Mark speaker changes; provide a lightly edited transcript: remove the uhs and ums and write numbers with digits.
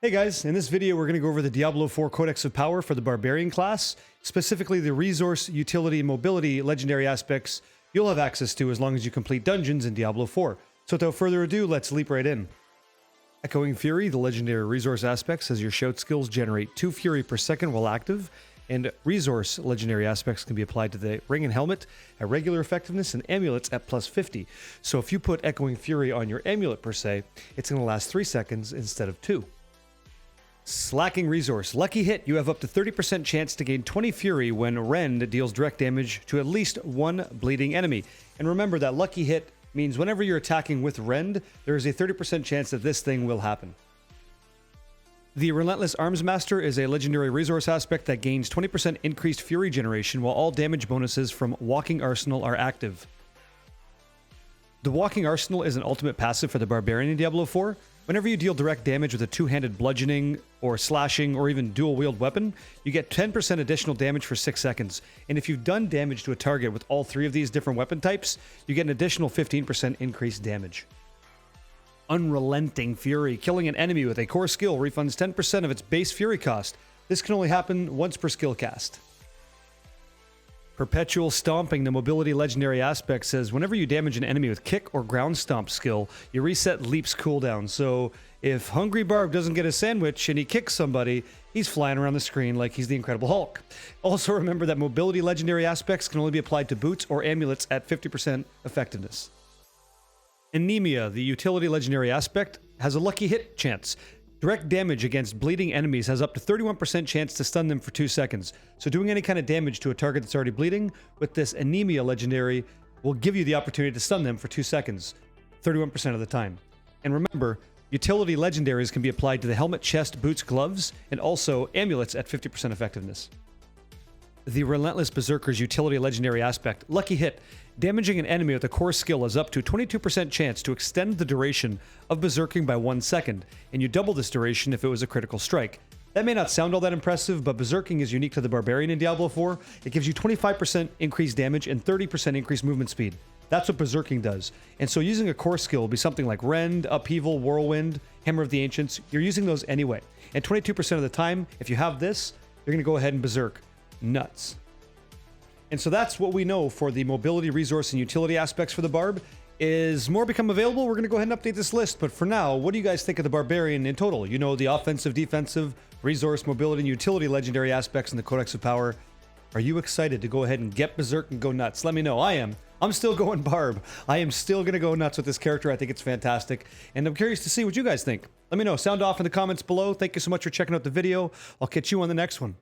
Speaker 1: Hey guys, in this video we're going to go over the Diablo 4 Codex of Power for the Barbarian class, specifically the resource, utility, and mobility legendary aspects you'll have access to as long as you complete dungeons in Diablo 4. So without further ado, let's leap right in. Echoing Fury, the legendary resource aspect, says your shout skills generate 2 fury per second while active, and resource legendary aspects can be applied to the ring and helmet at regular effectiveness and amulets at plus 50. So if you put Echoing Fury on your amulet per se, it's going to last 3 seconds instead of 2. Slaking resource. Lucky hit, you have up to 30% chance to gain 20 fury when Rend deals direct damage to at least one bleeding enemy. And remember that lucky hit means whenever you're attacking with Rend, there is a 30% chance that this thing will happen. The Relentless ARMSMASTER is a legendary resource aspect that gains 20% increased fury generation while all damage bonuses from Walking Arsenal are active. The Walking Arsenal is an ultimate passive for the Barbarian in Diablo 4. Whenever you deal direct damage with a two-handed bludgeoning or slashing or even dual-wield weapon, you get 10% additional damage for 6 seconds. And if you've done damage to a target with all 3 of these different weapon types, you get an additional 15% increased damage. Unrelenting Fury. Killing an enemy with a core skill refunds 10% of its base fury cost. This can only happen once per skill cast. Perpetual Stomping, the mobility legendary aspect, says whenever you damage an enemy with kick or ground stomp skill, you reset leap's cooldown. So if Hungry Barb doesn't get a sandwich and he kicks somebody, he's flying around the screen like he's the Incredible Hulk. Also remember that mobility legendary aspects can only be applied to boots or amulets at 50% effectiveness. Anemia, the utility legendary aspect, has a lucky hit chance. Direct damage against bleeding enemies has up to 31% chance to stun them for 2 seconds. So doing any kind of damage to a target that's already bleeding with this Anemia legendary will give you the opportunity to stun them for 2 seconds, 31% of the time. And remember, utility legendaries can be applied to the helmet, chest, boots, gloves, and also amulets at 50% effectiveness. The Relentless Berserker's utility legendary aspect, Lucky Hit. Damaging an enemy with a core skill is up to 22% chance to extend the duration of berserking by 1 second, and you double this duration if it was a critical strike. That may not sound all that impressive, but berserking is unique to the Barbarian in Diablo 4. It gives you 25% increased damage and 30% increased movement speed. That's what berserking does. And so using a core skill will be something like Rend, Upheaval, Whirlwind, Hammer of the Ancients. You're using those anyway. And 22% of the time, if you have this, you're going to go ahead and berserk. Nuts. And so that's what we know for the mobility, resource, and utility aspects for the Barb. Is more become available? We're going to go ahead and update this list. But for now, what do you guys think of the Barbarian in total? You know, the offensive, defensive, resource, mobility, and utility legendary aspects in the Codex of Power. Are you excited to go ahead and get berserk and go nuts? Let me know. I am. I'm still going Barb. I am still going to go nuts with this character. I think it's fantastic. And I'm curious to see what you guys think. Let me know. Sound off in the comments below. Thank you so much for checking out the video. I'll catch you on the next one.